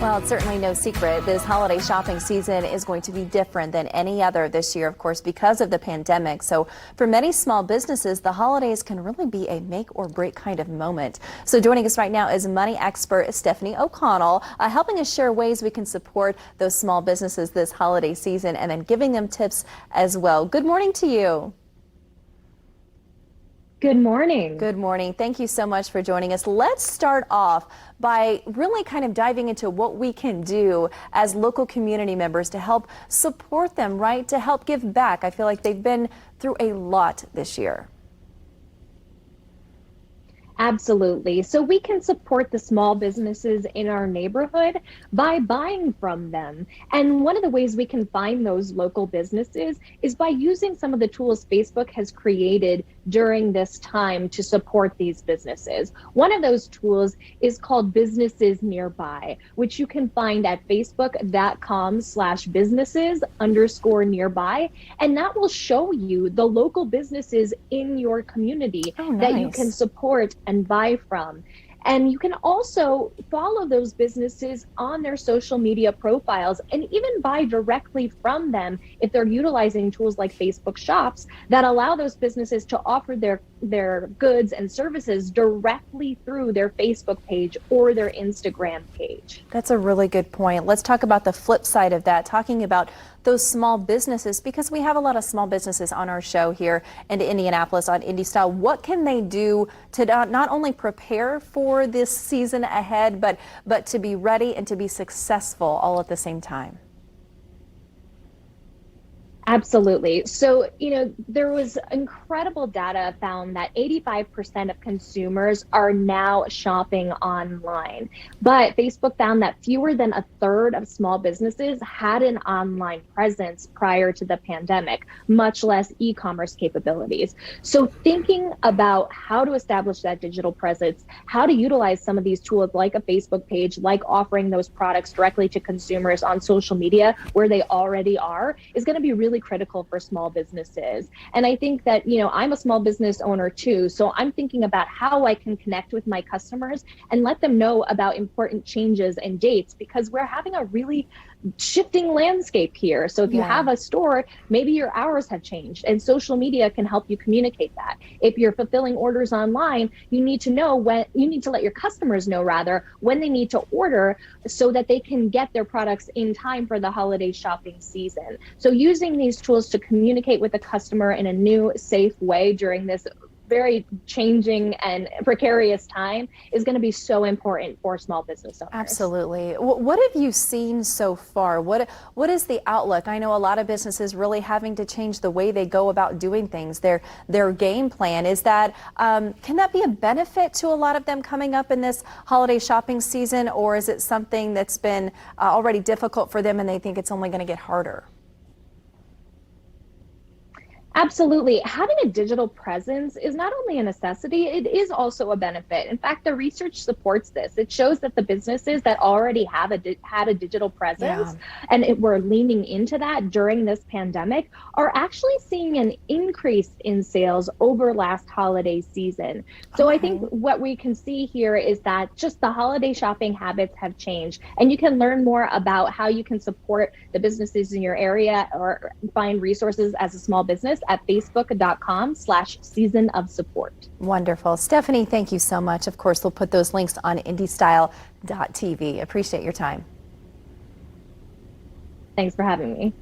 Well, it's certainly no secret this holiday shopping season is going to be different than any other this year, of course, because of the pandemic. So for many small businesses, the holidays can really be a make or break kind of moment. So joining us right now is money expert Stephanie O'Connell, helping us share ways we can support those small businesses this holiday season and then giving them tips as well. Good morning to you. Good morning. Good morning. Thank you so much for joining us. Let's start off by really kind of diving into what we can do as local community members to help support them, right? To help give back. I feel like they've been through a lot this year. Absolutely. So we can support the small businesses in our neighborhood by buying from them. And one of the ways we can find those local businesses is by using some of the tools Facebook has created during this time to support these businesses. One of those tools is called Businesses Nearby, which you can find at facebook.com/businesses_nearby. And that will show you the local businesses in your community that you can support and buy from. And you can also follow those businesses on their social media profiles and even buy directly from them if they're utilizing tools like Facebook Shops that allow those businesses to offer their goods and services directly through their Facebook page or their Instagram page. That's a really good point. Let's talk about the flip side of that, talking about those small businesses, because we have a lot of small businesses on our show here in Indianapolis on Indy Style. What can they do to not only prepare for this season ahead, but to be ready and to be successful all at the same time? Absolutely. So, there was incredible data found that 85% of consumers are now shopping online. But Facebook found that fewer than a third of small businesses had an online presence prior to the pandemic, much less e-commerce capabilities. So thinking about how to establish that digital presence, how to utilize some of these tools like a Facebook page, like offering those products directly to consumers on social media where they already are, is going to be really critical for small businesses. And I think that, I'm a small business owner too. So I'm thinking about how I can connect with my customers and let them know about important changes and dates, because we're having a really shifting landscape here. So if you have a store, maybe your hours have changed, and social media can help you communicate that. If you're fulfilling orders online, you need to let your customers know rather when they need to order so that they can get their products in time for the holiday shopping season. So using these tools to communicate with the customer in a new, safe way during this very changing and precarious time is going to be so important for small business owners. Absolutely. What have you seen so far? What is the outlook? I know a lot of businesses really having to change the way they go about doing things, their game plan. Is that can that be a benefit to a lot of them coming up in this holiday shopping season, or is it something that's been already difficult for them and they think it's only going to get harder? Absolutely. Having a digital presence is not only a necessity, it is also a benefit. In fact, the research supports this. It shows that the businesses that already had a digital presence and were leaning into that during this pandemic are actually seeing an increase in sales over last holiday season. So I think what we can see here is that just the holiday shopping habits have changed, and you can learn more about how you can support the businesses in your area or find resources as a small business at facebook.com/season of support. Wonderful. Stephanie, thank you so much. Of course, we'll put those links on indystyle.tv. Appreciate your time. Thanks for having me.